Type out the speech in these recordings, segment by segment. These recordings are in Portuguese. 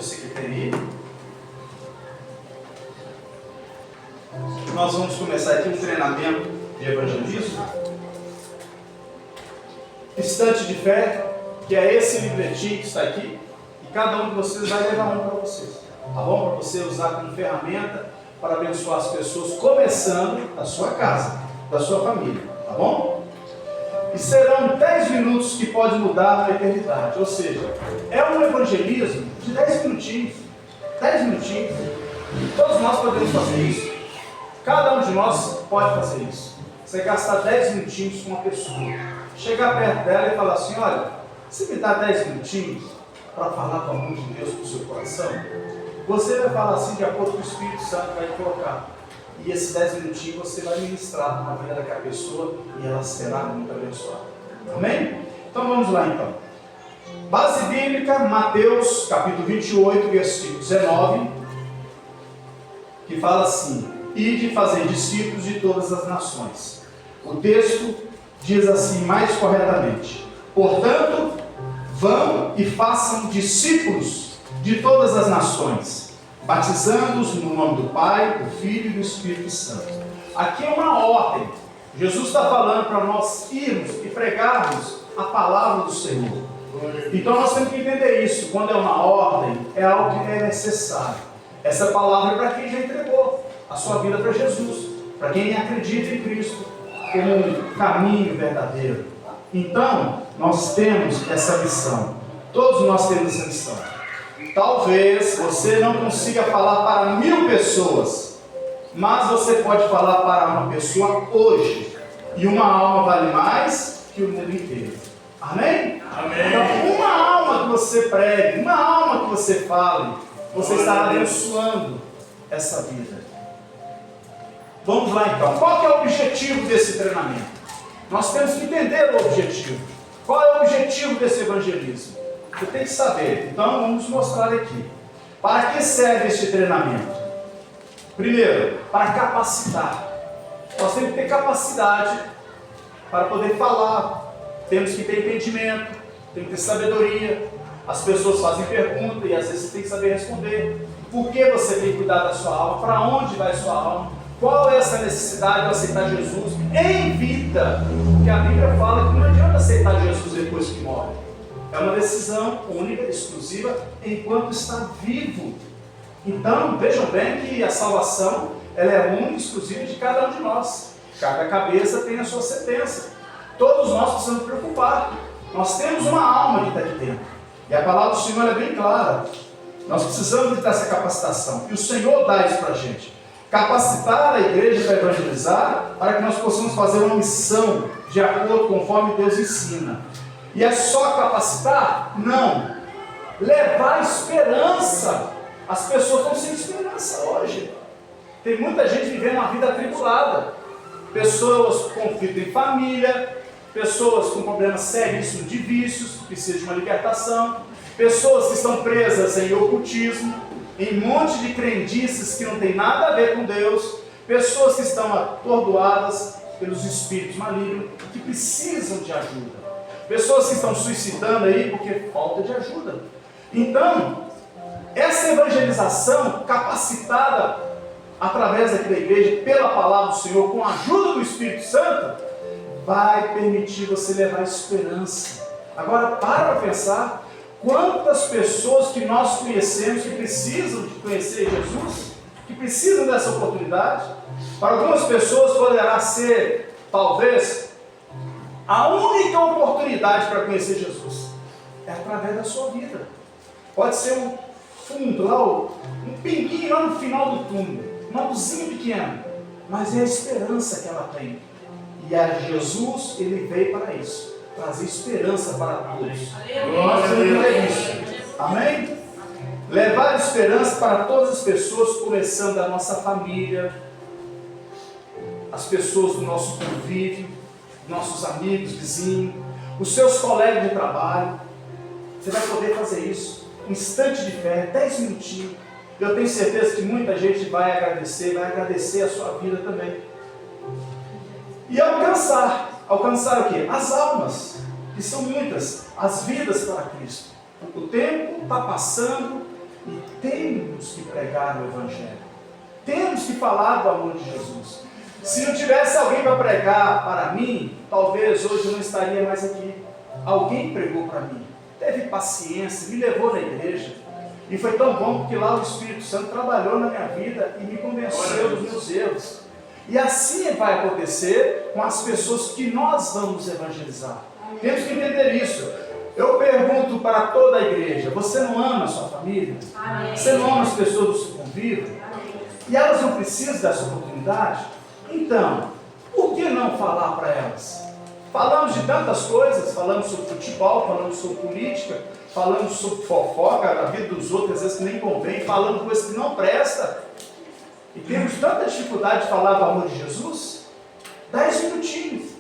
você que quer ir. Nós vamos começar aqui um treinamento de evangelismo. Instante de fé, que é esse livretinho que está aqui, e cada um de vocês vai levar um para vocês, tá bom? Para você usar como ferramenta para abençoar as pessoas, começando da sua casa, da sua família, tá bom? E serão 10 minutos que pode mudar na eternidade, ou seja, é um evangelismo de 10 minutinhos, 10 minutinhos, todos nós podemos fazer isso, cada um de nós pode fazer isso. Você gastar 10 minutinhos com uma pessoa, chegar perto dela e falar assim: olha, você me dá 10 minutinhos para falar com o amor de Deus para o seu coração? Você vai falar assim de acordo com o Espírito Santo vai te colocar. E esses 10 minutinhos você vai ministrar na vida daquela pessoa e ela será muito abençoada. Amém? Então vamos lá então. Base bíblica, Mateus capítulo 28, versículo 19, que fala assim: ide fazer discípulos de todas as nações. O texto diz assim mais corretamente: portanto, vão e façam discípulos de todas as nações, batizando-os no nome do Pai, do Filho e do Espírito Santo. Aqui é uma ordem. Jesus está falando para nós irmos e pregarmos a palavra do Senhor. Então nós temos que entender isso. Quando é uma ordem, é algo que é necessário. Essa palavra é para quem já entregou a sua vida para Jesus, para quem acredita em Cristo como um caminho verdadeiro. Então, nós temos essa missão. Todos nós temos essa missão. Talvez você não consiga falar para 1000 pessoas, mas você pode falar para uma pessoa hoje. E uma alma vale mais que o mundo inteiro. Amém? Amém. Então, uma alma que você pregue, uma alma que você fale, você estará abençoando essa vida. Vamos lá então. Qual que é o objetivo desse treinamento? Nós temos que entender o objetivo. Qual é o objetivo desse evangelismo? Você tem que saber. Então vamos mostrar aqui. Para que serve este treinamento? Primeiro, para capacitar. Nós temos que ter capacidade para poder falar. Temos que ter entendimento. Temos que ter sabedoria. As pessoas fazem perguntas e às vezes você tem que saber responder. Por que você tem que cuidar da sua alma? Para onde vai sua alma? Qual é essa necessidade de aceitar Jesus em vida? Porque a Bíblia fala que não adianta aceitar Jesus depois que morre. É uma decisão única, exclusiva, enquanto está vivo. Então, vejam bem que a salvação ela é única e exclusiva de cada um de nós. Cada cabeça tem a sua sentença. Todos nós precisamos nos preocupar. Nós temos uma alma que está aqui dentro. E a palavra do Senhor é bem clara. Nós precisamos dessa capacitação. E o Senhor dá isso para a gente. Capacitar a igreja para evangelizar, para que nós possamos fazer uma missão de acordo conforme Deus ensina. E é só capacitar? Não. Levar esperança. As pessoas estão sem esperança hoje. Tem muita gente vivendo uma vida atribulada. Pessoas com conflito em família, pessoas com problemas seríssimos de vícios, precisam de uma libertação, pessoas que estão presas em ocultismo, em um monte de crendices que não tem nada a ver com Deus, pessoas que estão atordoadas pelos espíritos malignos, que precisam de ajuda, pessoas que estão suicidando aí porque falta de ajuda. Então, essa evangelização capacitada através aqui da igreja, pela palavra do Senhor, com a ajuda do Espírito Santo, vai permitir você levar esperança. Agora, para pensar. Quantas pessoas que nós conhecemos que precisam de conhecer Jesus, que precisam dessa oportunidade? Para algumas pessoas poderá ser, talvez, a única oportunidade para conhecer Jesus. É através da sua vida. Pode ser um fundo, lá, um pinguinho lá no final do túnel, uma luzinha pequena, mas é a esperança que ela tem. E a Jesus, ele veio para isso. Trazer esperança para todos. Nós temos isso. Amém? Levar esperança para todas as pessoas, começando da nossa família, as pessoas do nosso convívio, nossos amigos, vizinhos, os seus colegas de trabalho. Você vai poder fazer isso. Um instante de fé, 10 minutinhos. Eu tenho certeza que muita gente vai agradecer a sua vida também. E alcançar o quê? As almas, que são muitas, as vidas para Cristo. O tempo está passando E temos que pregar o Evangelho. Temos que falar do amor de Jesus. Se não tivesse alguém para pregar para mim, talvez hoje eu não estaria mais aqui. Alguém pregou para mim, teve paciência, me levou na igreja. E foi tão bom porque lá o Espírito Santo trabalhou na minha vida e me convenceu dos meus erros. E assim vai acontecer com as pessoas que nós vamos evangelizar. Temos que entender isso. Eu pergunto para toda a igreja: você não ama a sua família? Amém. Você não ama as pessoas do seu convívio? Amém. E elas não precisam dessa oportunidade? Então, por que não falar para elas? Falamos de tantas coisas, falamos sobre futebol, falamos sobre política, falamos sobre fofoca, a vida dos outros, às vezes que nem convém, falamos coisas que não prestam. E temos tanta dificuldade de falar do amor de Jesus. 10 minutinhos.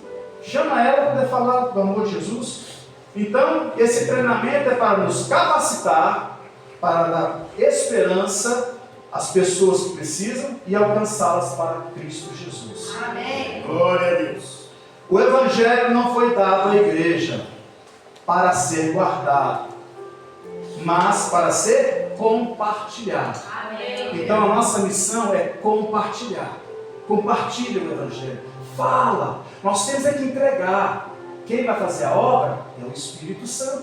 Chama ela para poder falar do amor de Jesus. Então, esse treinamento é para nos capacitar, para dar esperança às pessoas que precisam e alcançá-las para Cristo Jesus. Amém. Glória a Deus. O Evangelho não foi dado à igreja para ser guardado, mas para ser compartilhado. Amém. Então, a nossa missão é compartilhar. Compartilha o Evangelho. Fala. Nós temos é que entregar. Quem vai fazer a obra é o Espírito Santo,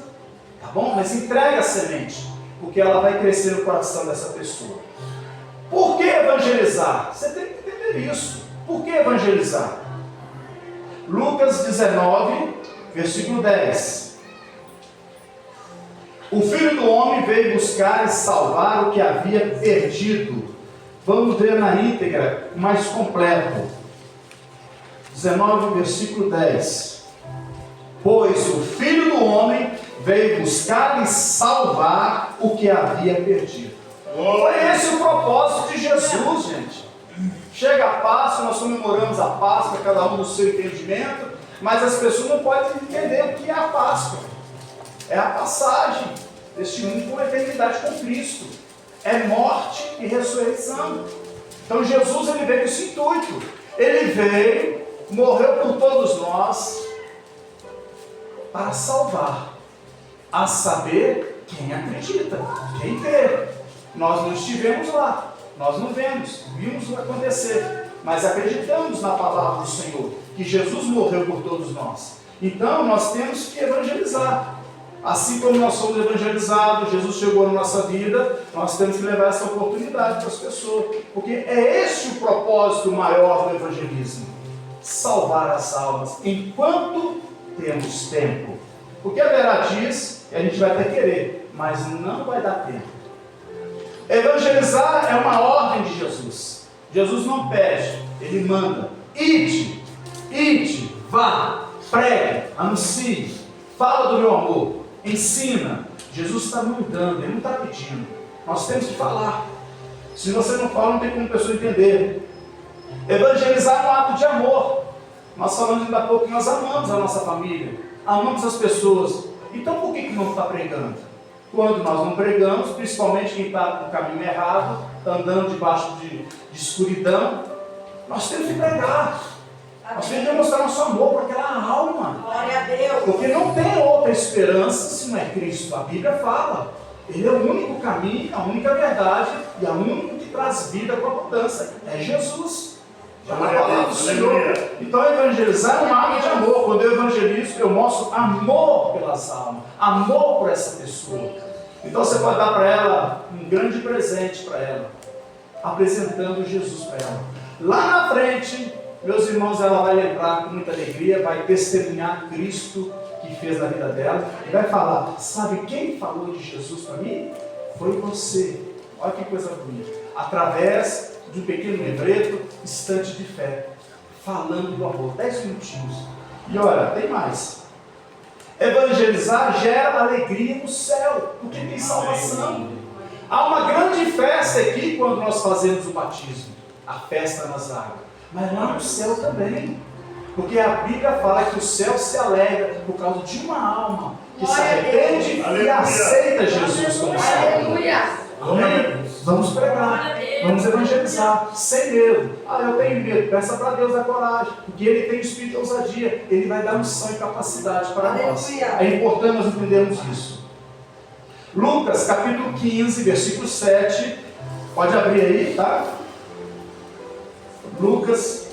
tá bom? Mas entrega a semente, porque ela vai crescer no coração dessa pessoa. Por que evangelizar? Você tem que entender isso. Por que evangelizar? Lucas 19, versículo 10. O Filho do Homem veio buscar e salvar o que havia perdido. Vamos ver na íntegra, mais completo. 19, versículo 10. Pois o Filho do Homem veio buscar e salvar o que havia perdido. Foi esse o propósito de Jesus, gente. Chega a Páscoa, nós comemoramos a Páscoa, cada um no seu entendimento, mas as pessoas não podem entender o que é a Páscoa. É a passagem deste mundo com a eternidade com Cristo. É morte e ressurreição. Então Jesus ele veio com esse intuito. Ele veio, morreu por todos nós, para salvar, a saber, quem acredita, quem crê. Nós não estivemos lá, nós não vimos acontecer, mas acreditamos na palavra do Senhor, que Jesus morreu por todos nós. Então nós temos que evangelizar. Assim como nós somos evangelizados, Jesus chegou na nossa vida, nós temos que levar essa oportunidade para as pessoas, porque é esse o propósito maior do evangelismo: salvar as almas enquanto temos tempo. Porque a verdade diz que a gente vai até querer, mas não vai dar tempo. Evangelizar é uma ordem de Jesus. Jesus não pede, ele manda. Ide, vá, pregue, anuncie, fala do meu amor, ensina. Jesus está mandando, ele não está pedindo. Nós temos que falar. Se você não fala, não tem como a pessoa entender. Evangelizar é um ato de amor. Nós falamos ainda há pouco que nós amamos a nossa família, amamos as pessoas. Então por que não está pregando? Quando nós não pregamos, principalmente quem está no caminho errado, andando debaixo de escuridão, nós temos que pregar. Nós temos que mostrar nosso amor para aquela alma. Glória a Deus. Porque não tem outra esperança se não é Cristo. A Bíblia fala. Ele é o único caminho, a única verdade e a única que traz vida com abundância. É Jesus. Já na palavra do Senhor. Então evangelizar é um ato de amor. Quando eu evangelizo, eu mostro amor pelas almas, amor por essa pessoa. Então você pode dar para ela um grande presente para ela, apresentando Jesus para ela. Lá na frente, meus irmãos, ela vai lembrar com muita alegria, vai testemunhar Cristo que fez na vida dela e vai falar: sabe quem falou de Jesus para mim? Foi você. Olha que coisa bonita. Através de um pequeno livreto, instante de fé, falando do amor, 10 minutinhos. E olha, tem mais. Evangelizar gera alegria no céu, porque tem salvação. Há uma grande festa aqui quando nós fazemos o batismo, a festa nas águas, mas lá no céu também, porque a Bíblia fala que o céu se alegra por causa de uma alma que se arrepende e aceita Jesus como Salvador. Amém? Vamos pregar, vamos evangelizar, sem medo. Eu tenho medo, peça para Deus a coragem, porque Ele tem o espírito de ousadia, Ele vai dar unção e capacidade para nós. É importante nós entendermos isso. Lucas capítulo 15, versículo 7. Pode abrir aí, tá? Lucas.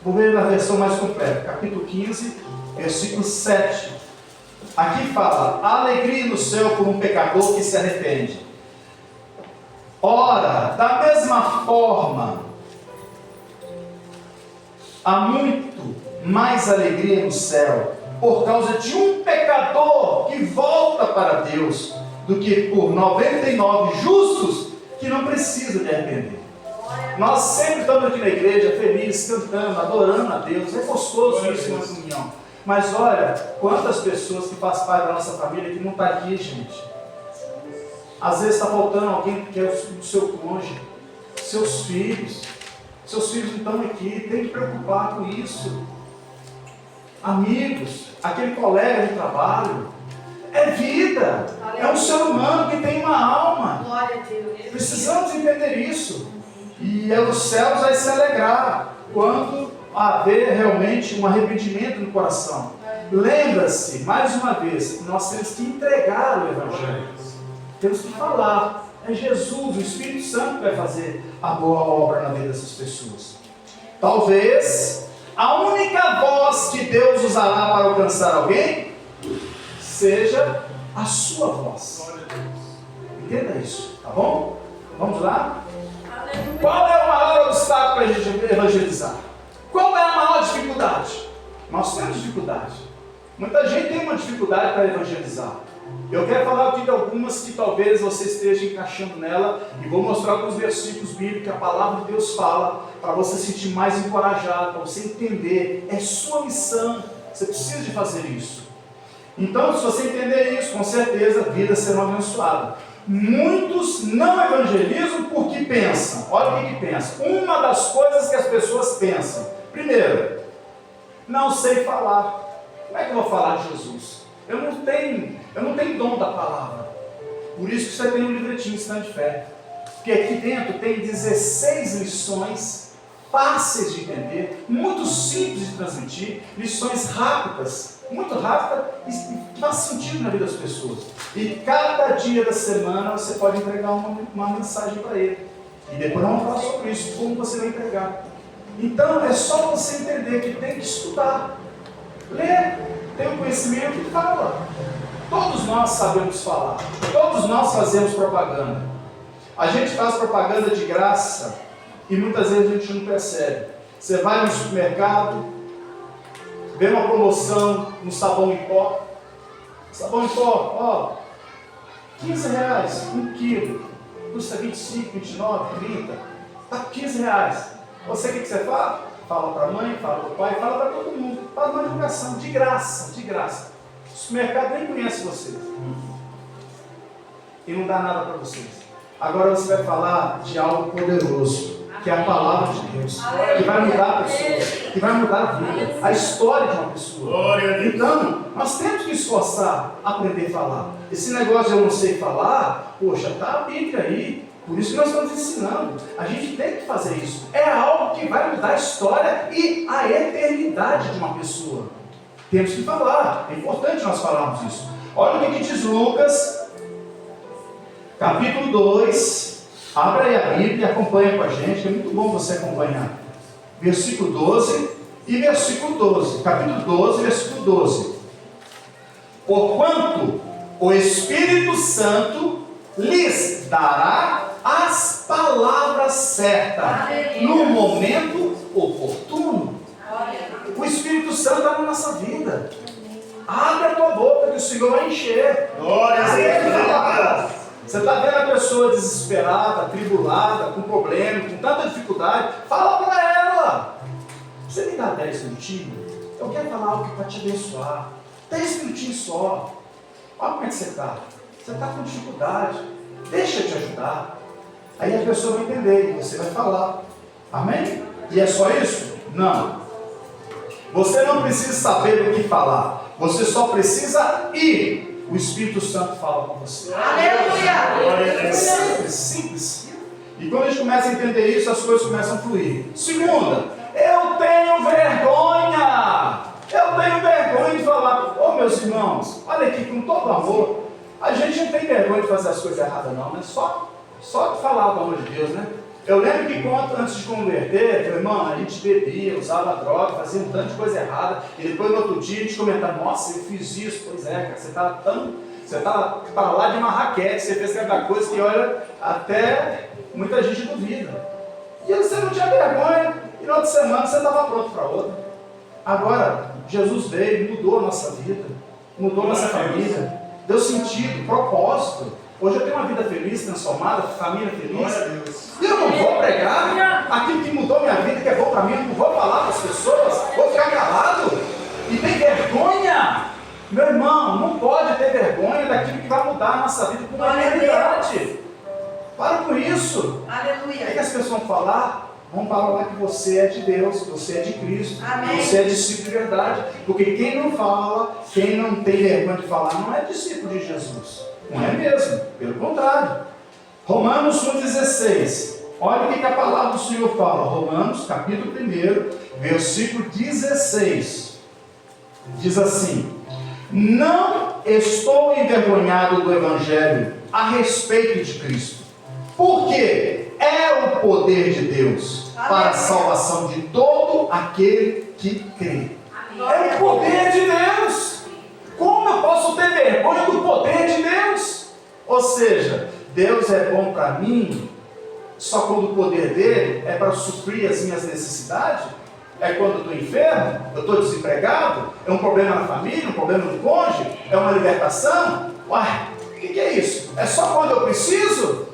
Vou ver na versão mais completa. Capítulo 15, versículo 7. Aqui fala: alegria no céu por um pecador que se arrepende. Ora, da mesma forma, há muito mais alegria no céu por causa de um pecador que volta para Deus, do que por 99 justos que não precisam de arrepender. Nós sempre estamos aqui na igreja felizes, cantando, adorando a Deus. É gostoso isso na comunhão. Mas olha, quantas pessoas que fazem parte da nossa família que não estão aqui, gente. Às vezes está faltando alguém que é o seu cônjuge, seus filhos. Seus filhos não estão aqui, tem que preocupar com isso. Amigos, aquele colega de trabalho. É vida. É um ser humano que tem uma alma. Glória a Deus. Precisamos entender isso. E os céus vai se alegrar quando haver realmente um arrependimento no coração. Lembra-se, mais uma vez, nós temos que entregar o Evangelho. Temos que falar. É Jesus, o Espírito Santo que vai fazer a boa obra na vida dessas pessoas. Talvez a única voz que Deus usará para alcançar alguém seja a sua voz. Entenda isso, tá bom? Vamos lá? Qual é o maior obstáculo para a gente evangelizar? Qual é a maior dificuldade? Nós temos dificuldade. Muita gente tem uma dificuldade para evangelizar. Eu quero falar aqui de algumas que talvez você esteja encaixando nela, e vou mostrar alguns versículos bíblicos que a palavra de Deus fala, para você se sentir mais encorajado, para você entender. É sua missão, você precisa de fazer isso. Então, se você entender isso, com certeza a vida será abençoada. Muitos não evangelizam porque pensam. Olha o que pensam. Uma das coisas que as pessoas pensam: primeiro, não sei falar. Como é que eu vou falar de Jesus? Eu não tenho dom da palavra. Por isso que você tem um livretinho Stand de Fé. Porque aqui dentro tem 16 lições fáceis de entender, muito simples de transmitir, lições rápidas, muito rápidas e que faz sentido na vida das pessoas. E cada dia da semana você pode entregar uma mensagem para ele. E depois nós vamos falar sobre isso, como você vai entregar. Então é só você entender que tem que estudar, ler, ter um conhecimento e fala. Todos nós sabemos falar, todos nós fazemos propaganda. A gente faz propaganda de graça e muitas vezes a gente não percebe. Você vai no supermercado, vê uma promoção no sabão em pó. Sabão em pó, ó, R$15, 1 quilo, custa 25, 29, 30, tá R$15. Você o que você fala? Fala para a mãe, fala para o pai, fala para todo mundo. Faz uma divulgação, de graça, de graça. O supermercado nem conhece vocês. E não dá nada para vocês. Agora você vai falar de algo poderoso, que é a palavra de Deus, que vai mudar a pessoa, que vai mudar a vida, a história de uma pessoa. Então, nós temos que esforçar a aprender a falar. Esse negócio de eu não sei falar, poxa, está a Bíblia aí. Por isso que nós estamos ensinando. A gente tem que fazer isso. É algo que vai mudar a história e a eternidade de uma pessoa. Temos que falar. É importante nós falarmos isso. Olha o que diz Lucas, capítulo 2. Abra aí a Bíblia e acompanha com a gente, que é muito bom você acompanhar. Versículo 12 e versículo 12. Capítulo 12, versículo 12. Porquanto o Espírito Santo lhes dará as palavras certas no momento oportuno. O Espírito Santo está na nossa vida. Abre a tua boca que o Senhor vai encher. Glória a Deus. Você está vendo a pessoa desesperada, atribulada, com problema, com tanta dificuldade, fala para ela. Você me dá 10 minutinhos? Eu quero falar algo para te abençoar. 10 minutinhos só. Olha como é que você está. Você está com dificuldade. Deixa eu te ajudar. Aí a pessoa vai entender e você vai falar. Amém? E é só isso? Não. Você não precisa saber o que falar. Você só precisa ir. O Espírito Santo fala com você. Aleluia! É simples, simples. E quando a gente começa a entender isso, as coisas começam a fluir. Segunda, eu tenho vergonha vergonha de falar, ô meus irmãos, olha aqui, com todo amor, a gente não tem vergonha de fazer as coisas erradas não, né? Só de falar do amor de Deus, né? Eu lembro que antes de converter, meu irmão, a gente bebia, usava droga, fazia um tanto de coisa errada, e depois no outro dia a gente comentava, nossa, eu fiz isso, pois é, cara, você tá para lá de uma raquete, você fez cada coisa que, olha, até muita gente duvida. E você não tinha vergonha, e na outra semana você estava pronto para outra. Agora, Jesus veio, mudou a nossa vida, mudou a nossa família, deu sentido, propósito. Hoje eu tenho uma vida feliz, transformada, família feliz. E eu não vou pregar aquilo que mudou minha vida, que é bom para mim, eu não vou falar para as pessoas, vou ficar calado. E tem vergonha. Meu irmão, não pode ter vergonha daquilo que vai mudar a nossa vida por uma eternidade. Para com isso. Aleluia. O que as pessoas vão falar? Vão falar que você é de Deus, que você é de Cristo, Amém. Que você é discípulo de verdade. Porque quem não fala, quem não tem vergonha de falar, não é discípulo de Jesus. Não é mesmo, pelo contrário. Romanos 1,16. Olha o que a palavra do Senhor fala. Romanos, capítulo 1, versículo 16. Diz assim: não estou envergonhado do Evangelho a respeito de Cristo, porque é o poder de Deus para a salvação de todo aquele que crê. É o poder de Deus. Como eu posso ter vergonha do poder de Deus? Ou seja, Deus é bom para mim só quando o poder dele é para suprir as minhas necessidades? É quando eu estou enfermo? Eu estou desempregado? É um problema na família? Um problema no cônjuge? É uma libertação? Uai, o que é isso? É só quando eu preciso?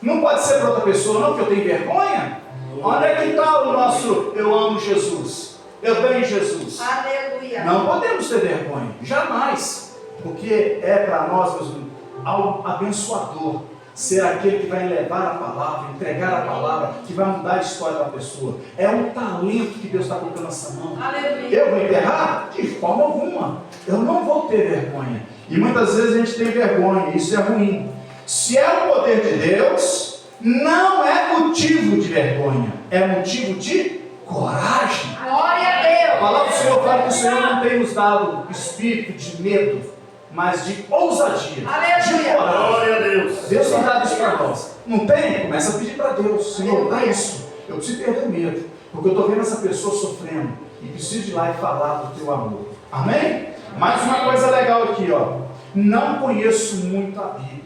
Não pode ser para outra pessoa não, que eu tenho vergonha? Onde é que está o nosso eu amo Jesus? Eu tenho Jesus. Aleluia. Não podemos ter vergonha, jamais. Porque é para nós, meus irmãos, algo abençoador ser aquele que vai levar a palavra, entregar a palavra, que vai mudar a história da pessoa. É um talento que Deus está colocando na nossa mão. Aleluia. Eu vou enterrar? De forma alguma. Eu não vou ter vergonha. E muitas vezes a gente tem vergonha, e isso é ruim. Se é o poder de Deus, não é motivo de vergonha, é motivo de coragem. Glória a Deus. A palavra do Senhor fala que o Senhor não tem nos dado espírito de medo, mas de ousadia, Aleluia. de coragem. Glória a Deus. Deus tem dado isso para nós. Não tem? Começa a pedir para Deus: Senhor, dá isso. Eu preciso perder o medo, porque eu estou vendo essa pessoa sofrendo e preciso ir lá e falar do teu amor. Amém? Mais uma coisa legal aqui, ó. Não conheço muito a Bíblia.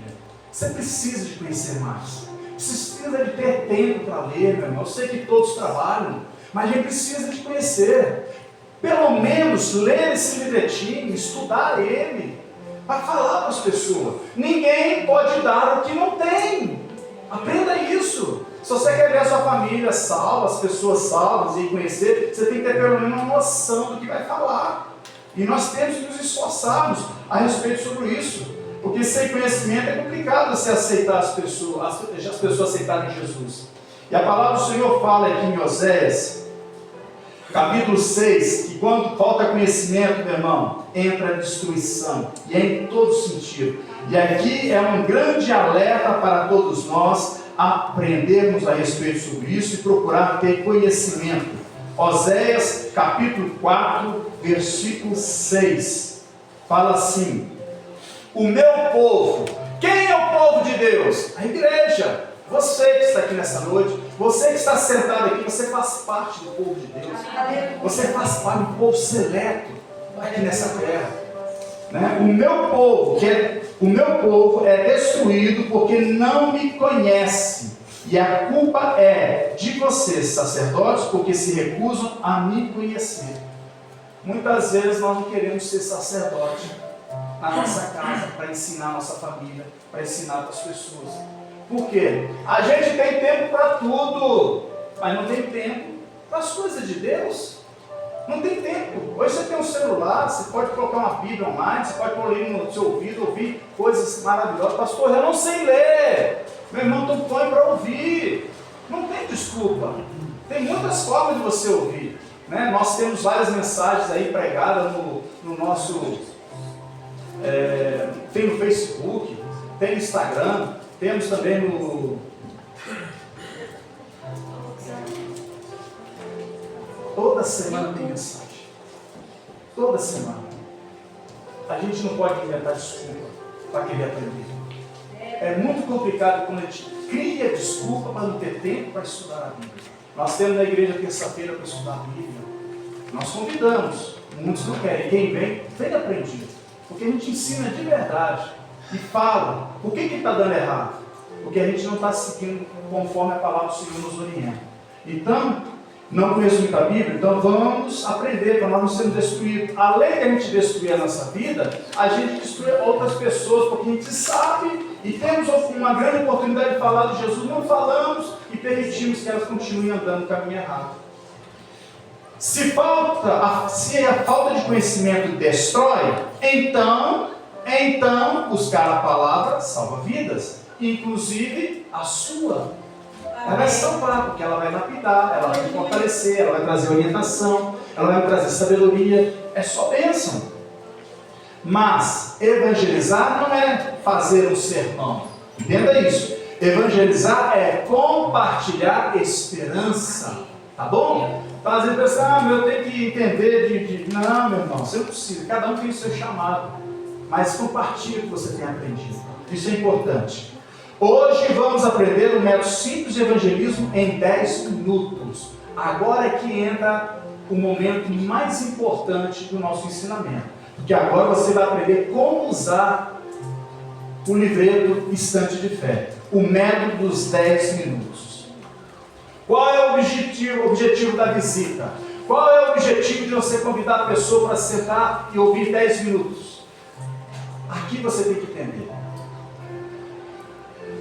Você precisa de conhecer mais. Precisa de ter tempo para ler, meu irmão. Eu sei que todos trabalham, mas a gente precisa de conhecer. Pelo menos ler esse livretinho, estudar ele, para falar para as pessoas. Ninguém pode dar o que não tem. Aprenda isso. Se você quer ver a sua família salva, as pessoas salvas e conhecer, você tem que ter pelo menos uma noção do que vai falar. E nós temos que nos esforçarmos a respeito sobre isso. Porque sem conhecimento é complicado você aceitar as pessoas aceitarem Jesus. E a palavra do Senhor fala aqui em Oséias, capítulo 6, que quando falta conhecimento, meu irmão, entra a destruição. E é em todo sentido. E aqui é um grande alerta para todos nós aprendermos a respeito sobre isso e procurar ter conhecimento. Oséias, capítulo 4, versículo 6. Fala assim: o meu povo. Quem é o povo de Deus? A igreja. Você que está aqui nessa noite, você que está sentado aqui, você faz parte do povo de Deus. Você faz parte do povo seleto aqui nessa terra. Né? O meu povo é destruído porque não me conhece. E a culpa é de vocês, sacerdotes, porque se recusam a me conhecer. Muitas vezes nós não queremos ser sacerdote na nossa casa, para ensinar a nossa família, para ensinar para as pessoas. Por quê? A gente tem tempo para tudo, mas não tem tempo para as coisas de Deus. Não tem tempo. Hoje você tem um celular, você pode colocar uma Bíblia online, você pode pôr ali no seu ouvido, ouvir coisas maravilhosas. Pastor, eu não sei ler. Meu irmão, então põe para ouvir. Não tem desculpa. Tem muitas formas de você ouvir. Né? Nós temos várias mensagens aí pregadas no nosso... tem no Facebook, tem no Instagram, temos também no... Toda semana tem mensagem. Toda semana. A gente não pode inventar desculpa para querer aprender. É muito complicado quando a gente cria desculpa para não ter tempo para estudar a Bíblia. Nós temos na igreja terça-feira para estudar a Bíblia. Nós convidamos, muitos não querem. Quem vem aprendido. Porque a gente ensina de verdade e fala. Por que está dando errado? Porque a gente não está seguindo conforme a palavra do Senhor nos orienta. Então, não conheço muito a Bíblia, então vamos aprender para nós não sermos destruídos. Além de a gente destruir a nossa vida, a gente destrui outras pessoas, porque a gente sabe e temos uma grande oportunidade de falar de Jesus, não falamos e permitimos que elas continuem andando no caminho errado. Se a falta de conhecimento destrói, então buscar a palavra salva vidas, inclusive a sua. Ela vai salvar, porque ela vai lapidar, ela vai fortalecer, ela vai trazer orientação, ela vai trazer sabedoria. É só bênção. Mas evangelizar não é fazer um sermão. Entenda isso. Evangelizar é compartilhar esperança. Tá bom? Fazer pensar, eu tenho que entender Não, meu irmão, você não precisa. Cada um tem o seu chamado. Mas compartilhe o que você tem aprendido. Isso é importante. Hoje vamos aprender um método simples de evangelismo em 10 minutos. Agora é que entra o momento mais importante do nosso ensinamento. Porque agora você vai aprender como usar o livreto Instante de Fé. O método dos 10 minutos. Qual é o objetivo da visita? Qual é o objetivo de você convidar a pessoa para sentar e ouvir 10 minutos? Aqui você tem que entender.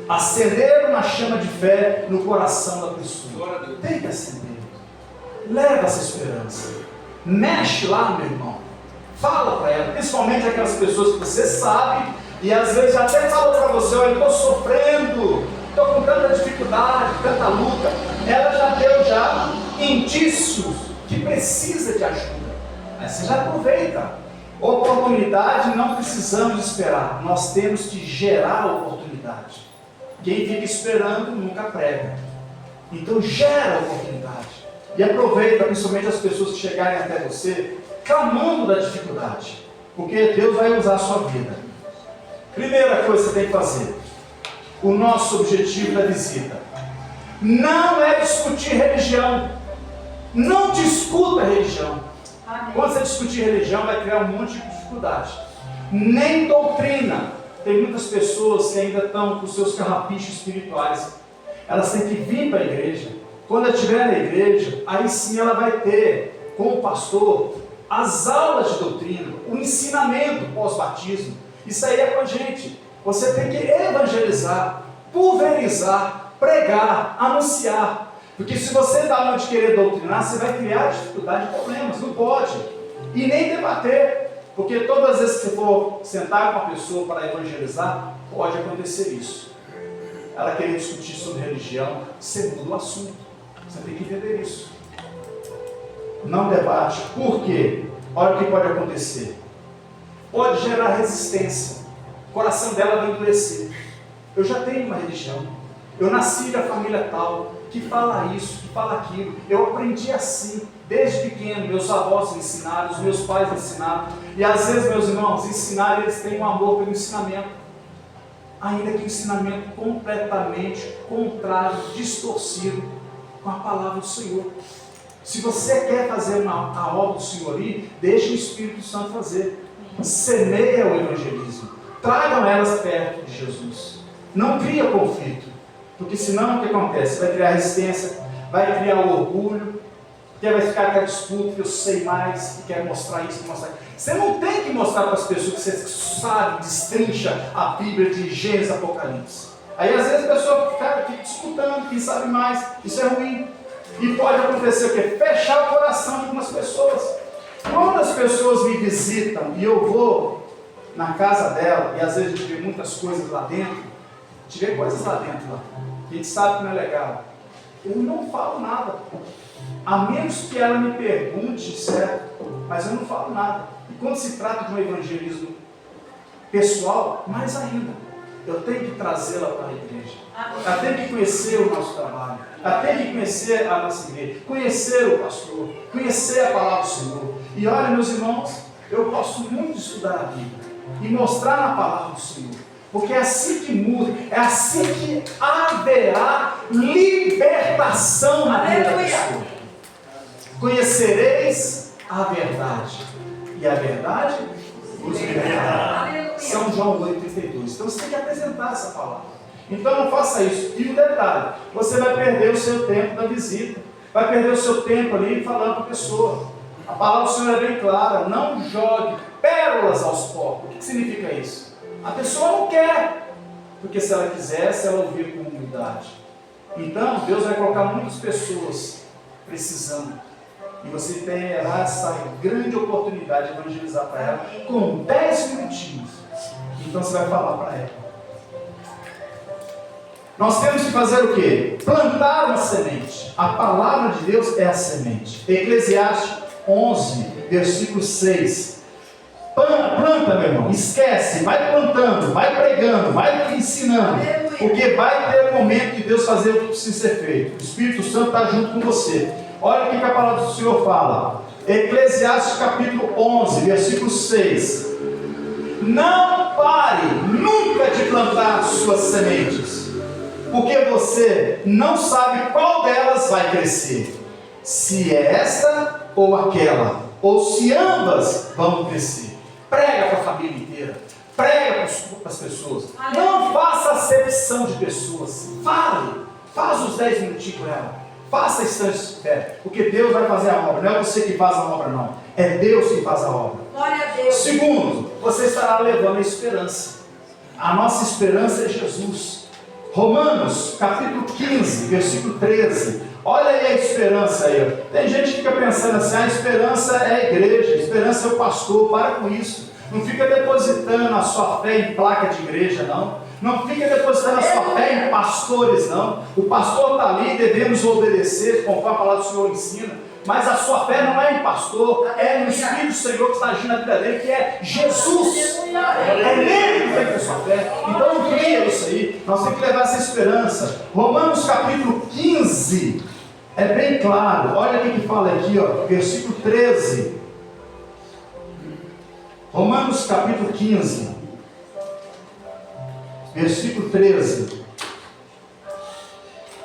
Acender uma chama de fé no coração da pessoa. Tem que acender. Leva essa esperança. Mexe lá, meu irmão. Fala para ela, principalmente aquelas pessoas que você sabe e às vezes até fala para você, olha, eu estou sofrendo, estou com tanta dificuldade, tanta luta. Ela já deu indícios que precisa de ajuda. Aí você já aproveita. Oportunidade não precisamos esperar, nós temos que gerar a oportunidade. Quem fica esperando nunca prega. Então gera a oportunidade. E aproveita, principalmente as pessoas que chegarem até você, clamando da dificuldade. Porque Deus vai usar a sua vida. Primeira coisa que você tem que fazer. O nosso objetivo da visita. Não é discutir religião. Não discuta religião. Amém. Quando você discutir religião, vai criar um monte de dificuldade. Nem doutrina. Tem muitas pessoas que ainda estão com seus carrapichos espirituais. Elas têm que vir para a igreja. Quando ela estiver na igreja, aí sim ela vai ter, com o pastor, as aulas de doutrina, o ensinamento pós-batismo. Isso aí é com a gente. Você tem que evangelizar, pulverizar, pregar, anunciar. Porque se você dá uma de querer doutrinar, você vai criar dificuldade e problemas. Não pode. E nem debater. Porque todas as vezes que você for sentar com a pessoa para evangelizar, pode acontecer isso. Ela querer discutir sobre religião, você muda o assunto. Você tem que entender isso. Não debate. Por quê? Olha o que pode acontecer. Pode gerar resistência. O coração dela vai endurecer. Eu já tenho uma religião. Eu nasci da família tal, que fala isso, que fala aquilo. Eu aprendi assim, desde pequeno. Meus avós me ensinaram, os meus pais me ensinaram. E às vezes meus irmãos ensinaram, eles têm um amor pelo ensinamento. Ainda que o ensinamento completamente contrário, distorcido com a palavra do Senhor. Se você quer fazer a obra do Senhor ali, deixe o Espírito Santo fazer. Semeia o evangelismo. Tragam elas perto de Jesus. Não cria conflito. Porque senão o que acontece? Vai criar resistência, vai criar o orgulho, que vai ficar aquela disputa que eu sei mais, que quer mostrar isso, que mostrar aquilo. Você não tem que mostrar para as pessoas que você sabe, destrincha a Bíblia de Gênesis e Apocalipse. Aí às vezes a pessoa fica disputando, quem sabe mais, isso é ruim. E pode acontecer o quê? Fechar o coração de algumas pessoas. Quando as pessoas me visitam e eu vou na casa dela, e às vezes a gente vê muitas coisas lá dentro, a gente vê coisas lá dentro, lá, que a gente sabe que não é legal. Eu não falo nada. A menos que ela me pergunte, certo? Mas eu não falo nada. E quando se trata de um evangelismo pessoal, mais ainda. Eu tenho que trazê-la para a igreja. Ela tem que conhecer o nosso trabalho. Ela tem que conhecer a nossa igreja. Conhecer o pastor. Conhecer a palavra do Senhor. E olha, meus irmãos, Eu gosto muito de estudar a Bíblia e mostrar na palavra do Senhor. Porque é assim que muda, é assim que haverá libertação na vida da pessoa. Conhecereis a verdade, e a verdade os libertará. São João 8,32. Então você tem que apresentar essa palavra. Então não faça isso. E um detalhe, você vai perder o seu tempo da visita, vai perder o seu tempo ali falando com a pessoa. A palavra do Senhor é bem clara: não jogue pérolas aos porcos. O que significa isso? A pessoa não quer, porque se ela quiser, se ela ouvir com humildade. Então Deus vai colocar muitas pessoas precisando, e você terá essa grande oportunidade de evangelizar para ela com 10 minutinhos. Então você vai falar para ela. Nós temos que fazer o quê? Plantar uma semente. A palavra de Deus é a semente. Eclesiastes 11, versículo 6. Planta, meu irmão, esquece, vai plantando, vai pregando, vai ensinando, porque vai ter um momento de Deus fazer o que precisa ser feito. O Espírito Santo está junto com você. Olha o que a palavra do Senhor fala. Eclesiastes capítulo 11, versículo 6. Não pare nunca de plantar suas sementes, porque você não sabe qual delas vai crescer, se é esta ou aquela, ou se ambas vão crescer. Prega para a família inteira, prega para as pessoas. Não faça acepção de pessoas. Fale, faz os 10 minutinhos com ela, faça instantes de fé, porque Deus vai fazer a obra. Não é você que faz a obra, não, é Deus que faz a obra. Glória a Deus. Segundo, você estará levando a esperança. A nossa esperança é Jesus. Romanos capítulo 15, versículo 13. Olha aí a esperança aí. Tem gente que fica pensando assim: a esperança é a igreja, a esperança é o pastor. Para com isso. Não fica depositando a sua fé em placa de igreja, não. Não fica depositando a sua fé em pastores, não. O pastor está ali, devemos obedecer, conforme a palavra do Senhor ensina. Mas a sua fé não é em pastor, é no Espírito do Senhor que está agindo na vida dele, que é Jesus. É nele que tem que ter sua fé. Então não cria isso aí. Nós temos que levar essa esperança. Romanos capítulo 15 é bem claro. Olha o que fala aqui, ó, versículo 13. Romanos capítulo 15, versículo 13.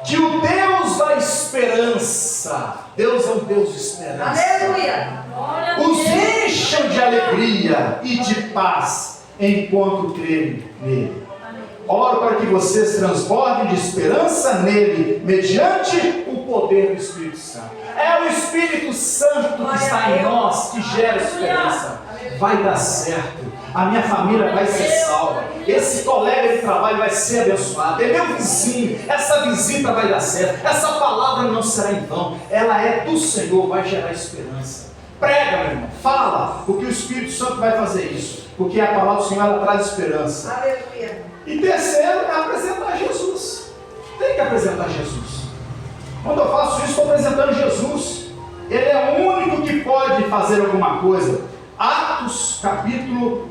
Que o Deus da esperança, Deus é um Deus de esperança, Aleluia. os encham de alegria e de paz enquanto crerem nele. Oro para que vocês transbordem de esperança nele, mediante o poder do Espírito Santo. É o Espírito Santo que está em nós, que gera esperança. Vai dar certo, a minha família vai ser salva, esse colega de trabalho vai ser abençoado, é meu vizinho, essa visita vai dar certo, essa palavra não será em vão, ela é do Senhor, vai gerar esperança. Prega, meu irmão, fala, porque o Espírito Santo vai fazer isso, porque a palavra do Senhor, ela traz esperança. Aleluia. E terceiro, é apresentar Jesus. Tem que apresentar Jesus. Quando eu faço isso, estou apresentando Jesus. Ele é o único que pode fazer alguma coisa. Atos capítulo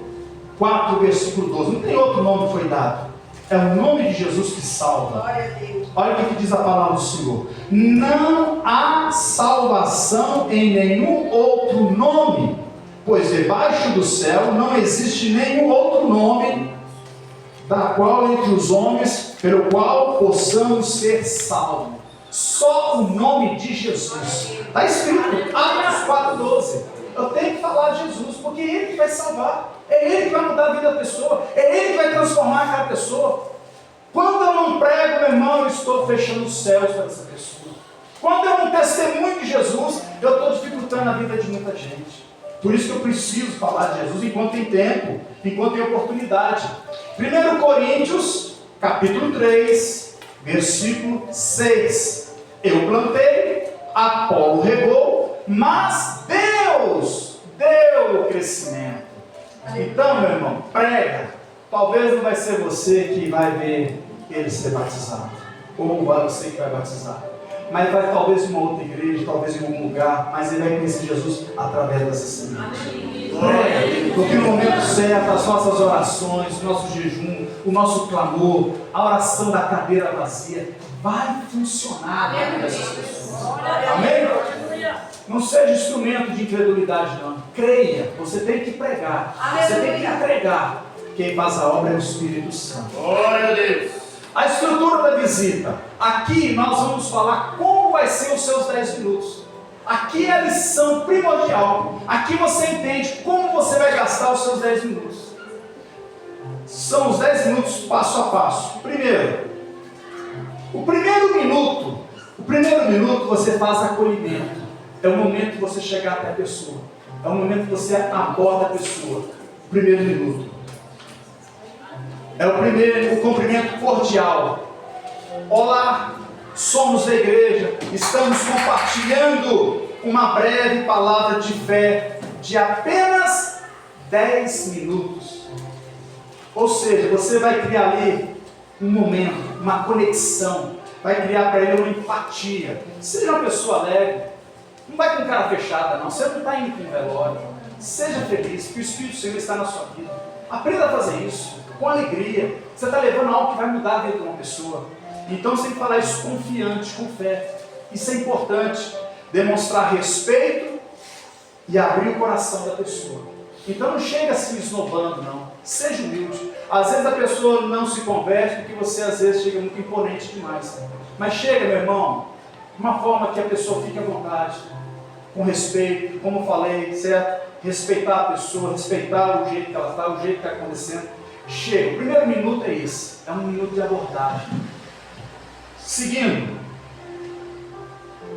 4, versículo 12. Não tem outro nome que foi dado. É o nome de Jesus que salva. Glória a Deus. Olha o que diz a palavra do Senhor. Não há salvação em nenhum outro nome, pois debaixo do céu não existe nenhum outro nome, da qual entre os homens, pelo qual possamos ser salvos. Só o nome de Jesus. Está escrito, Atos 4,12. Eu tenho que falar de Jesus, porque é Ele que vai salvar, é Ele que vai mudar a vida da pessoa, é Ele que vai transformar aquela pessoa. Quando eu não prego, meu irmão, eu estou fechando os céus para essa pessoa. Quando eu não testemunho de Jesus, eu estou dificultando a vida de muita gente. Por isso que eu preciso falar de Jesus enquanto tem tempo, enquanto tem oportunidade. 1 Coríntios, capítulo 3, versículo 6. Eu plantei, Apolo regou, mas Deus deu o crescimento. Então, meu irmão, prega. Talvez não vai ser você que vai ver ele ser batizado, ou vai você que vai batizar, mas vai talvez em uma outra igreja, talvez em algum lugar, mas ele vai conhecer Jesus através dessa semente. Porque no momento certo, as nossas orações, o nosso jejum, o nosso clamor, a oração da cadeira vazia vai funcionar na vida dessas pessoas. Amém? Não seja instrumento de incredulidade, não. Creia, você tem que pregar. Você tem que entregar. Quem faz a obra é o Espírito Santo. Glória a Deus. A estrutura da visita. Aqui nós vamos falar como vai ser os seus 10 minutos. Aqui é a lição primordial. Aqui você entende como você vai gastar os seus 10 minutos. São os 10 minutos passo a passo. Primeiro, o primeiro minuto você faz acolhimento. É o momento de você chegar até a pessoa. É o momento que você aborda a pessoa. O primeiro minuto. É o cumprimento cordial. Olá, somos da igreja. Estamos compartilhando uma breve palavra de fé de apenas 10 minutos. Ou seja, você vai criar ali um momento, uma conexão. Vai criar para ele uma empatia. Seja uma pessoa alegre. Não vai com cara fechada, não. Você não está indo com um velório. Seja feliz, que o Espírito Santo está na sua vida. Aprenda a fazer isso com alegria. Você está levando algo que vai mudar a vida de uma pessoa. Então você tem que falar isso confiante, com fé. Isso é importante. Demonstrar respeito e abrir o coração da pessoa. Então não chega se esnobando, não. Seja humilde. Às vezes a pessoa não se converte porque você às vezes chega muito imponente demais. Mas chega, meu irmão, de uma forma que a pessoa fique à vontade, com respeito, como eu falei, certo? Respeitar a pessoa, respeitar o jeito que ela está, o jeito que está acontecendo. Chega, o primeiro minuto é esse, é um minuto de abordagem. Seguindo,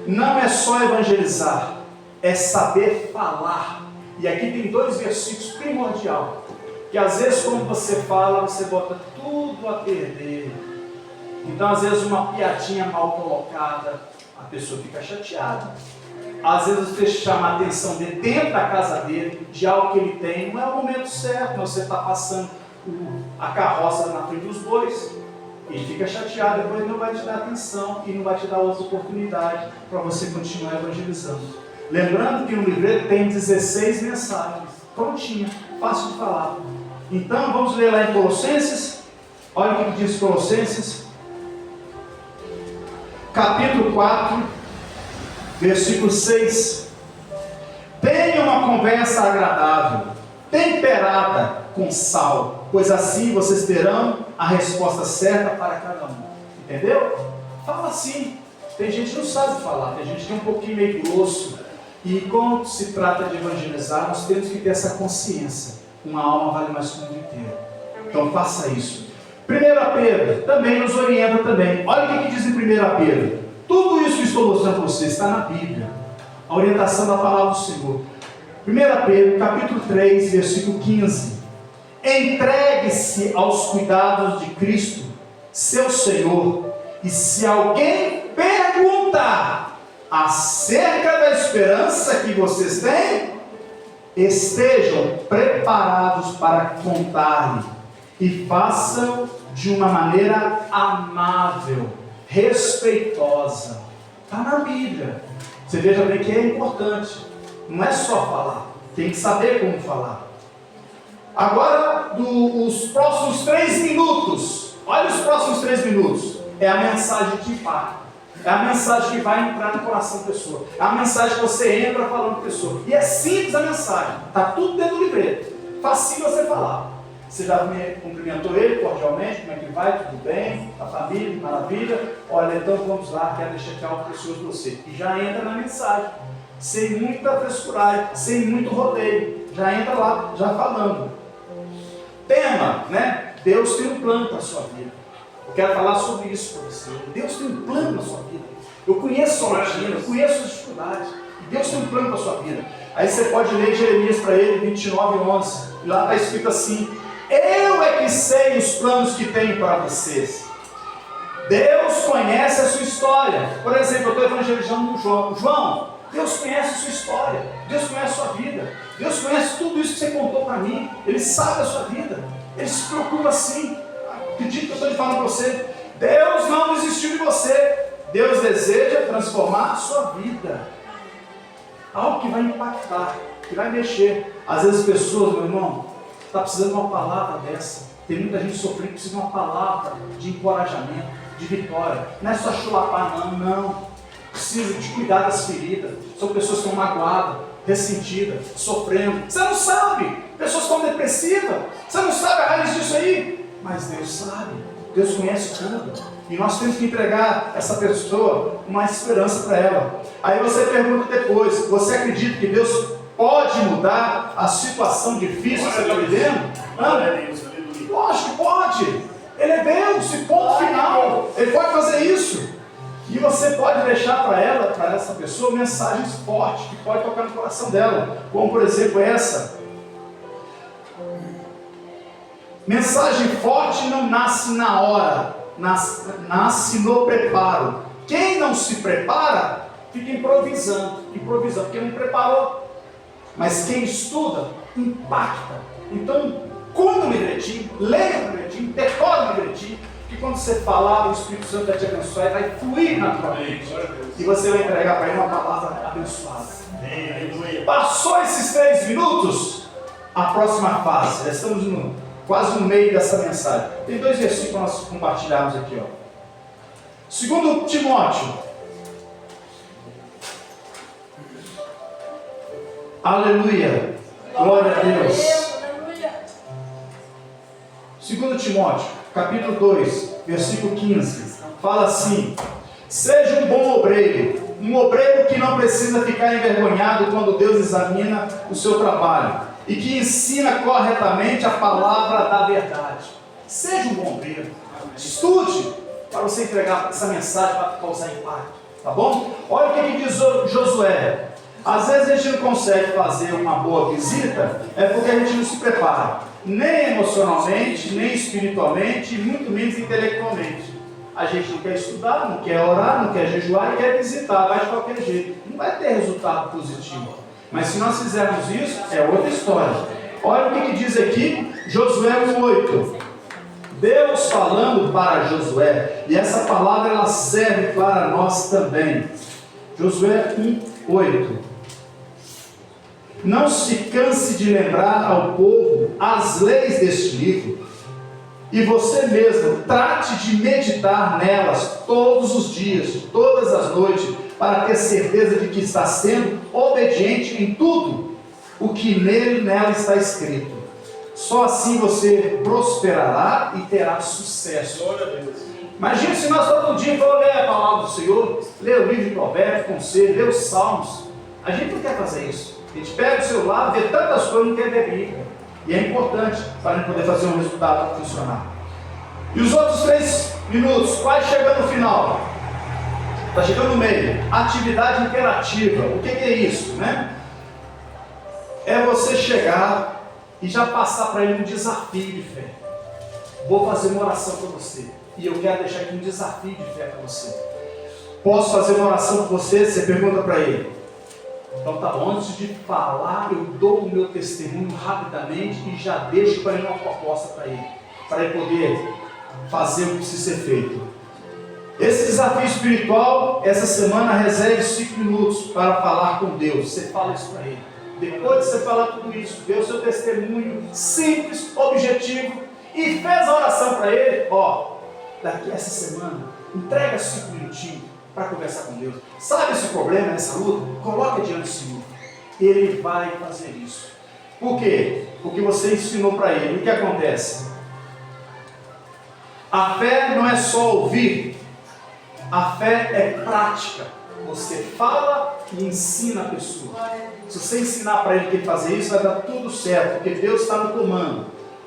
não é só evangelizar, é saber falar. E aqui tem 2 versículos primordiais, que às vezes quando você fala, você bota tudo a perder. Então às vezes uma piadinha mal colocada, a pessoa fica chateada. Às vezes você chama a atenção dele dentro da casa dele, de algo que ele tem, não é o momento certo, você está passando a carroça na frente dos bois, ele fica chateado, depois não vai te dar atenção e não vai te dar outra oportunidade para você continuar evangelizando. Lembrando que no livreto tem 16 mensagens, prontinha, fácil de falar. Então vamos ler lá em Colossenses, olha o que diz Colossenses, capítulo 4, versículo 6. Tenha uma conversa agradável, temperada com sal, pois assim vocês terão a resposta certa para cada um. Entendeu? Fala assim. Tem gente que não sabe falar, tem gente que é um pouquinho meio grosso. E quando se trata de evangelizar, nós temos que ter essa consciência. Uma alma vale mais que o mundo inteiro. Então faça isso. 1 Pedro também nos orienta também. Olha o que diz em 1 Pedro. Tudo isso que estou mostrando para vocês está na Bíblia. A orientação da palavra do Senhor. 1 Pedro, capítulo 3, versículo 15. Entregue-se aos cuidados de Cristo, seu Senhor. E se alguém perguntar acerca da esperança que vocês têm, estejam preparados para contar-lhe. E façam de uma maneira amável, respeitosa. Está na Bíblia. Você veja bem que é importante. Não é só falar, tem que saber como falar. Agora, os próximos 3 minutos. Olha os próximos 3 minutos. É a mensagem de impacto. É a mensagem que vai entrar no coração da pessoa. É a mensagem que você entra falando com a pessoa. E é simples a mensagem. Está tudo dentro do livreto. Facinho você falar. Você já me cumprimentou ele cordialmente, como é que vai? Tudo bem? A família, maravilha? Olha, então vamos lá, quero deixar algo precioso para você. E já entra na mensagem, sem muita frescuragem, sem muito rodeio. Já entra lá, já falando. Tema, né? Deus tem um plano para a sua vida. Eu quero falar sobre isso para você. Deus tem um plano na sua vida. Eu conheço a sua rotina, eu conheço as dificuldades. E Deus tem um plano para a sua vida. Aí você pode ler Jeremias para ele, 29:11. E lá está escrito assim: eu é que sei os planos que tenho para vocês. Deus conhece a sua história. Por exemplo, eu estou evangelizando o João. João, Deus conhece a sua história. Deus conhece a sua vida. Deus conhece tudo isso que você contou para mim. Ele sabe a sua vida. Ele se preocupa assim. Acredito que eu estou te falando para você. Deus não desistiu de você. Deus deseja transformar a sua vida. Algo que vai impactar, que vai mexer. Às vezes as pessoas, meu irmão, está precisando de uma palavra dessa. Tem muita gente sofrendo, precisa de uma palavra de encorajamento, de vitória. Não é só chulapar, não. precisa de cuidar das feridas. São pessoas que estão magoadas, ressentidas, sofrendo. Você não sabe. Pessoas que estão depressivas. Você não sabe a raiz disso aí. Mas Deus sabe. Deus conhece tudo. E nós temos que entregar essa pessoa uma esperança para ela. Aí você pergunta depois, você acredita que Deus pode mudar a situação difícil que você está vivendo? Não. Lógico que pode. Ele é Deus, e ponto final. Ele pode fazer isso. E você pode deixar para ela, para essa pessoa, mensagens fortes que podem tocar no coração dela. Como por exemplo essa. Mensagem forte não nasce na hora, nasce no preparo. Quem não se prepara, fica improvisando, porque não preparou. Mas quem estuda, impacta. Então, cuida do livretinho, leia o livretinho, decora o livretinho, que quando você falar, o Espírito Santo vai te abençoar e vai fluir naturalmente. E você vai entregar para ele uma palavra abençoada. Passou esses 3 minutos, a próxima fase. Já estamos quase no meio dessa mensagem. Tem 2 versículos que nós compartilhamos aqui. 2 Timóteo. Aleluia. Glória a Deus. 2 Timóteo, capítulo 2, versículo 15. Fala assim: seja um bom obreiro, um obreiro que não precisa ficar envergonhado quando Deus examina o seu trabalho e que ensina corretamente a palavra da verdade. Seja um bom obreiro. Estude para você entregar essa mensagem para causar impacto. Tá bom? Olha o que diz Josué. Às vezes a gente não consegue fazer uma boa visita, é porque a gente não se prepara. Nem emocionalmente, nem espiritualmente, e muito menos intelectualmente. A gente não quer estudar, não quer orar, não quer jejuar e quer visitar, vai de qualquer jeito. Não vai ter resultado positivo. Mas se nós fizermos isso, é outra história. Olha o que diz aqui, Josué 1:8. Deus falando para Josué, e essa palavra ela serve para nós também. Josué 1:8. Não se canse de lembrar ao povo as leis deste livro, e você mesmo trate de meditar nelas todos os dias, todas as noites, para ter certeza de que está sendo obediente em tudo o que nela está escrito. Só assim você prosperará e terá sucesso. Imagina se nós todo dia vamos ler a palavra do Senhor, ler o livro de Provérbios, Conselho, ler os Salmos. A gente não quer fazer isso. A gente pega o celular, vê tantas coisas, não quer ver Bíblia. E é importante para a gente poder fazer um resultado funcionar. E os outros 3 minutos, quase chegando no final. Está chegando no meio. Atividade interativa. O que é isso, né? É você chegar e já passar para ele um desafio de fé. Vou fazer uma oração para você. E eu quero deixar aqui um desafio de fé para você. Posso fazer uma oração para você? Você pergunta para ele. Então tá bom, antes de falar, eu dou o meu testemunho rapidamente e já deixo para ele uma proposta para ele poder fazer o que precisa ser feito. Esse desafio espiritual, essa semana, reserve 5 minutos para falar com Deus. Você fala isso para ele. Depois de você falar tudo isso, dê o seu testemunho simples, objetivo, e fez a oração para ele, daqui a essa semana, entrega 5 minutinhos para conversar com Deus. Sabe esse problema, essa luta? Coloca diante do Senhor. Ele vai fazer isso. Por quê? Porque você ensinou para ele. O que acontece? A fé não é só ouvir. A fé é prática. Você fala e ensina a pessoa. Se você ensinar para ele que fazer isso, vai dar tudo certo, porque Deus está no comando.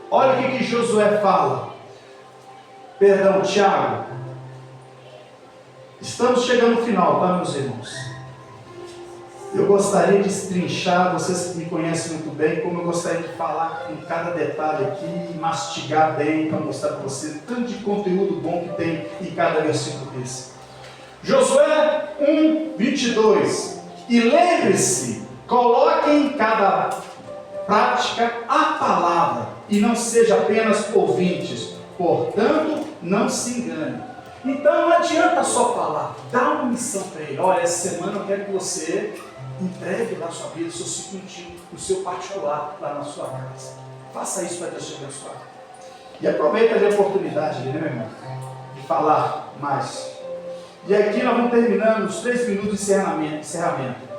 Olha o que Josué fala. Perdão, Tiago. Estamos chegando no final, tá, meus irmãos? Eu gostaria de destrinchar, vocês que me conhecem muito bem, como eu gostaria de falar com cada detalhe aqui, mastigar bem para mostrar para vocês tanto de conteúdo bom que tem em cada versículo desse. Josué 1:22. E lembre-se, coloque em cada prática a palavra, e não seja apenas ouvintes, portanto, não se engane. Então não adianta só falar, dá uma missão para ele. Olha, essa semana eu quero que você entregue na sua vida o seu 5 minutinhos, o seu particular lá na sua casa. Faça isso para Deus te abençoar. E aproveita a oportunidade, né, meu irmão? De falar mais. E aqui nós vamos terminando os 3 minutos de encerramento.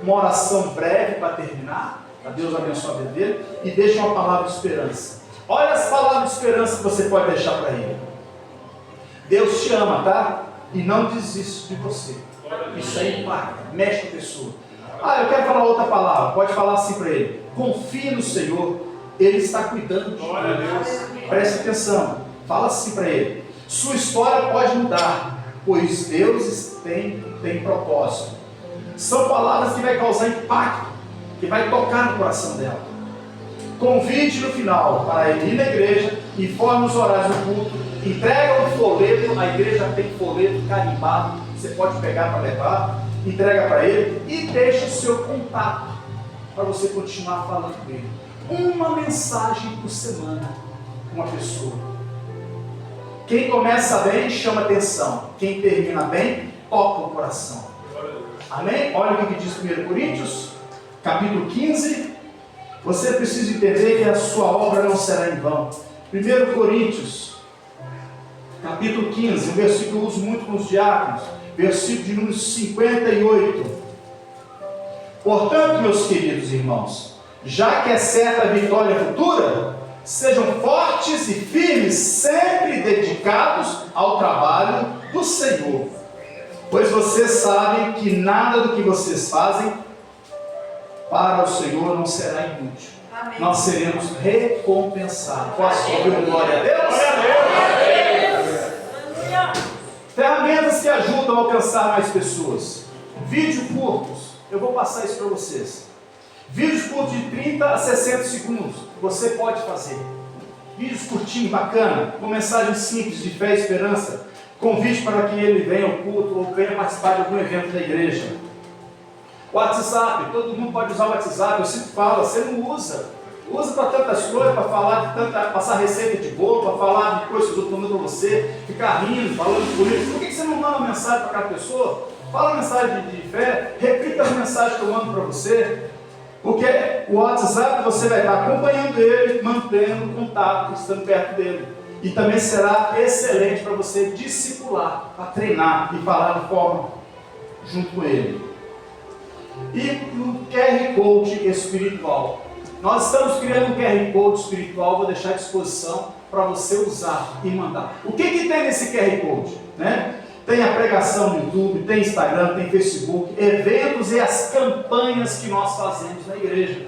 Uma oração breve para terminar, para Deus abençoar a vida dele, e deixa uma palavra de esperança. Olha as palavras de esperança que você pode deixar para ele. Deus te ama, tá? E não desiste de você. Isso aí impacta, mexe com a pessoa. Eu quero falar outra palavra. Pode falar assim para ele: confie no Senhor, Ele está cuidando de você. Preste atenção, fala assim para ele: sua história pode mudar, pois Deus tem propósito. São palavras que vai causar impacto, que vai tocar no coração dela. Convide no final para ele ir na igreja, informe os horários do culto, entrega um folheto, a igreja tem folheto carimbado, você pode pegar para levar, entrega para ele e deixa o seu contato para você continuar falando com ele. Uma mensagem por semana com uma pessoa. Quem começa bem chama atenção, quem termina bem toca o coração. Amém? Olha o que diz 1 Coríntios, capítulo 15. Você precisa entender que a sua obra não será em vão. 1 Coríntios, capítulo 15, um versículo que eu uso muito com os diáconos, versículo de número 58. Portanto, meus queridos irmãos, já que é certa a vitória futura, sejam fortes e firmes, sempre dedicados ao trabalho do Senhor. Pois vocês sabem que nada do que vocês fazem para o Senhor não será inútil. Amém. Nós seremos recompensados. Posso ouvir um glória a Deus? Glória a Deus! Ferramentas que ajudam a alcançar mais pessoas. Vídeos curtos. Eu vou passar isso para vocês. Vídeos curtos de 30 a 60 segundos. Você pode fazer. Vídeos curtinhos, bacana, com mensagens simples de fé e esperança. Convite para que ele venha ao culto ou venha participar de algum evento da igreja. WhatsApp, todo mundo pode usar o WhatsApp. Eu sempre falo, você não usa. Usa para tantas coisas, para falar de passar receita de bolo, para falar de coisas que eu estou mandando para você, ficar rindo, falando de política. Por que você não manda uma mensagem para cada pessoa? Fala uma mensagem de fé, repita as mensagens que eu mando para você. Porque o WhatsApp você vai estar acompanhando ele, mantendo contato, estando perto dele. E também será excelente para você discipular, para treinar e falar de forma junto com ele. E o QR Code espiritual. Nós estamos criando um QR Code espiritual, vou deixar à disposição para você usar e mandar. O que tem nesse QR Code? Né? Tem a pregação no YouTube, tem Instagram, tem Facebook, eventos e as campanhas que nós fazemos na igreja.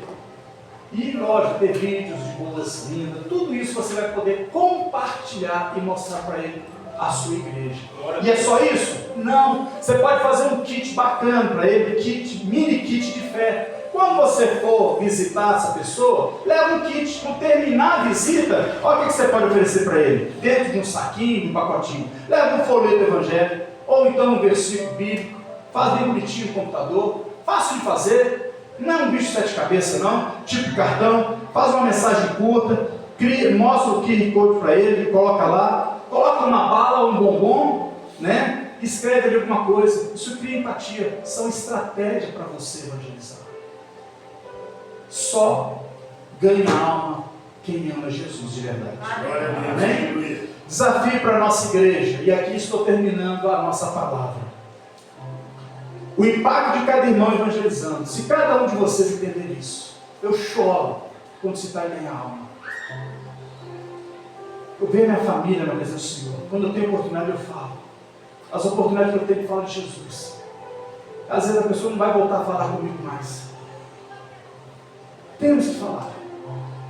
E lógico, ter vídeos de boas-vindas, tudo isso você vai poder compartilhar e mostrar para ele a sua igreja. E é só isso? Não, você pode fazer um kit bacana para ele, mini kit de fé. Quando você for visitar essa pessoa, leva um kit, quando terminar a visita, olha o que você pode oferecer para ele, dentro de um saquinho, de um pacotinho. Leva um folheto do evangelho, ou então um versículo bíblico, faz bem bonitinho no computador, fácil de fazer. Não é um bicho de 7 cabeças não, tipo cartão, faz uma mensagem curta, mostra o QR Code para ele, coloca lá, coloca uma bala ou um bombom, né? Escreve ali alguma coisa, isso cria empatia, são estratégias para você evangelizar. Só ganha alma quem ama Jesus de verdade. Amém? Desafio para a nossa igreja, e aqui estou terminando a nossa palavra. O impacto de cada irmão evangelizando. Se cada um de vocês entender isso, eu choro quando se está em minha alma. Eu vejo minha família na presença do Senhor. Quando eu tenho oportunidade, eu falo. As oportunidades que eu tenho, eu falo de Jesus. Às vezes a pessoa não vai voltar a falar comigo mais. Temos que falar.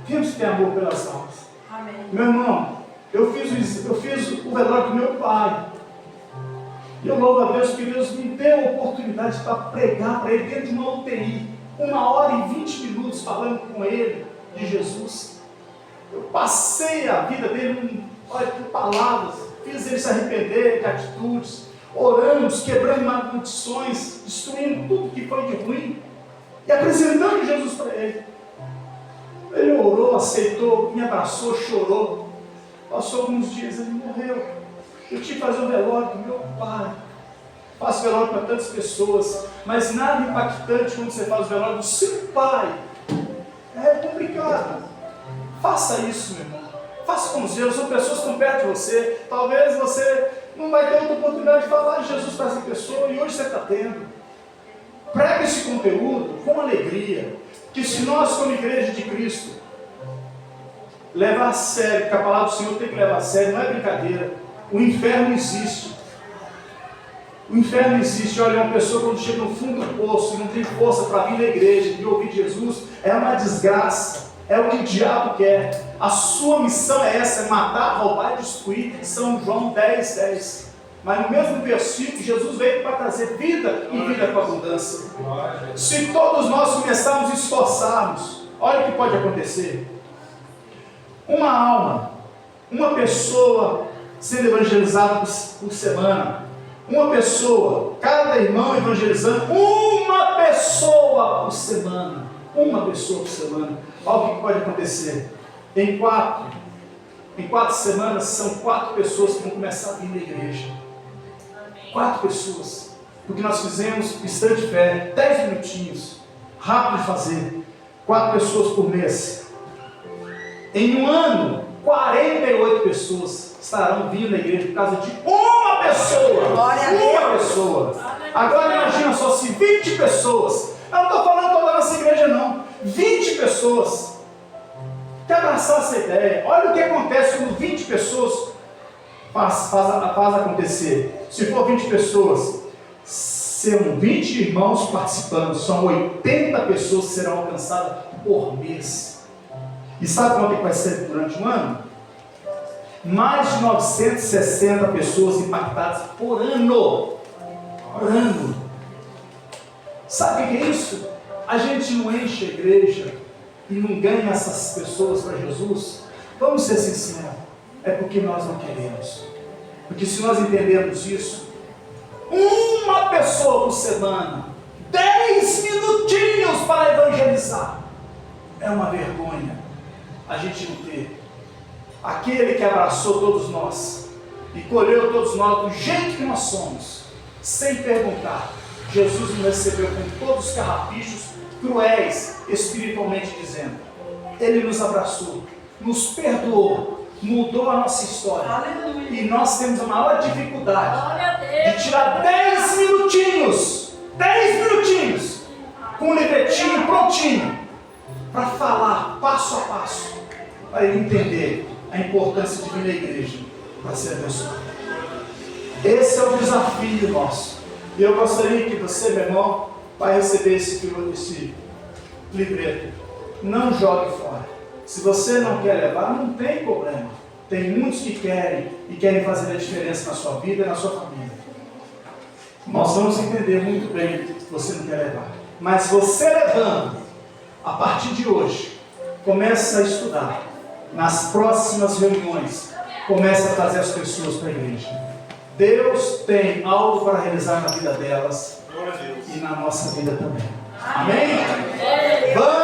Temos que ter amor pelas almas. Amém. Meu irmão, eu fiz o velório do meu pai. E eu louvo a Deus que Deus me deu a oportunidade para pregar para ele dentro de uma UTI. 1h20 minutos falando com ele de Jesus. Eu passei a vida dele com palavras, fiz ele se arrepender de atitudes, oramos, quebrando maldições, destruindo tudo que foi de ruim e apresentando Jesus para ele. Ele orou, aceitou, me abraçou, chorou. Passou alguns dias, ele morreu. Eu tive que fazer o velório do meu pai. Faço velório para tantas pessoas, mas nada impactante quando você faz o velório do seu pai. É complicado. Faça isso, meu irmão. Faça como Deus, são pessoas que estão perto de você. Talvez você não vai ter outra oportunidade de falar de Jesus para essa pessoa e hoje você está tendo. Pregue esse conteúdo com alegria. Que se nós, como igreja de Cristo, levar a sério, porque a palavra do Senhor tem que levar a sério, não é brincadeira. O inferno existe. O inferno existe. Olha, uma pessoa quando chega no fundo do poço e não tem força para vir na igreja e ouvir Jesus, é uma desgraça. É o que o diabo quer. A sua missão é essa, é matar, roubar e destruir. São João 10:10. Mas no mesmo versículo, Jesus veio para trazer vida e vida com abundância. Se todos nós começarmos a esforçarmos, olha o que pode acontecer. Uma alma, uma pessoa sendo evangelizada por semana, uma pessoa, cada irmão evangelizando uma pessoa por semana, olha o que pode acontecer. Em quatro semanas são 4 pessoas que vão começar a vir na igreja. 4 pessoas, porque nós fizemos pista de fé, 10 minutinhos, rápido de fazer, 4 pessoas por mês. Em um ano, 48 pessoas estarão vindo na igreja por causa de uma pessoa. Uma pessoa. Agora imagina só, se 20 pessoas, eu não estou falando toda a nossa igreja não, 20 pessoas, quer abraçar essa ideia. Olha o que acontece quando 20 pessoas faz acontecer. Se for 20 pessoas, são 20 irmãos participando, são 80 pessoas que serão alcançadas por mês. E sabe quanto que vai ser durante um ano? Mais de 960 pessoas impactadas por ano. Por ano. Sabe o que é isso? A gente não enche a igreja e não ganha essas pessoas para Jesus. Vamos ser sinceros, é porque nós não queremos. Porque se nós entendermos isso, uma pessoa por semana, 10 minutinhos para evangelizar, é uma vergonha a gente não ter. Aquele que abraçou todos nós e colheu todos nós do jeito que nós somos, sem perguntar, Jesus nos recebeu com todos os carrapichos cruéis, espiritualmente dizendo. Ele nos abraçou, nos perdoou, mudou a nossa história. Aleluia. E nós temos a maior dificuldade de tirar 10 minutinhos com um livretinho prontinho para falar passo a passo, para ele entender a importância de vir na igreja para ser abençoado. Esse é o desafio nosso. E eu gostaria que você, meu irmão, vai receber esse livreto. Não jogue fora. Se você não quer levar, não tem problema. Tem muitos que querem e querem fazer a diferença na sua vida e na sua família. Nós vamos entender muito bem que você não quer levar. Mas você levando, a partir de hoje, começa a estudar. Nas próximas reuniões, começa a trazer as pessoas para a igreja. Deus tem algo para realizar na vida delas e na nossa vida também. Amém? Vamos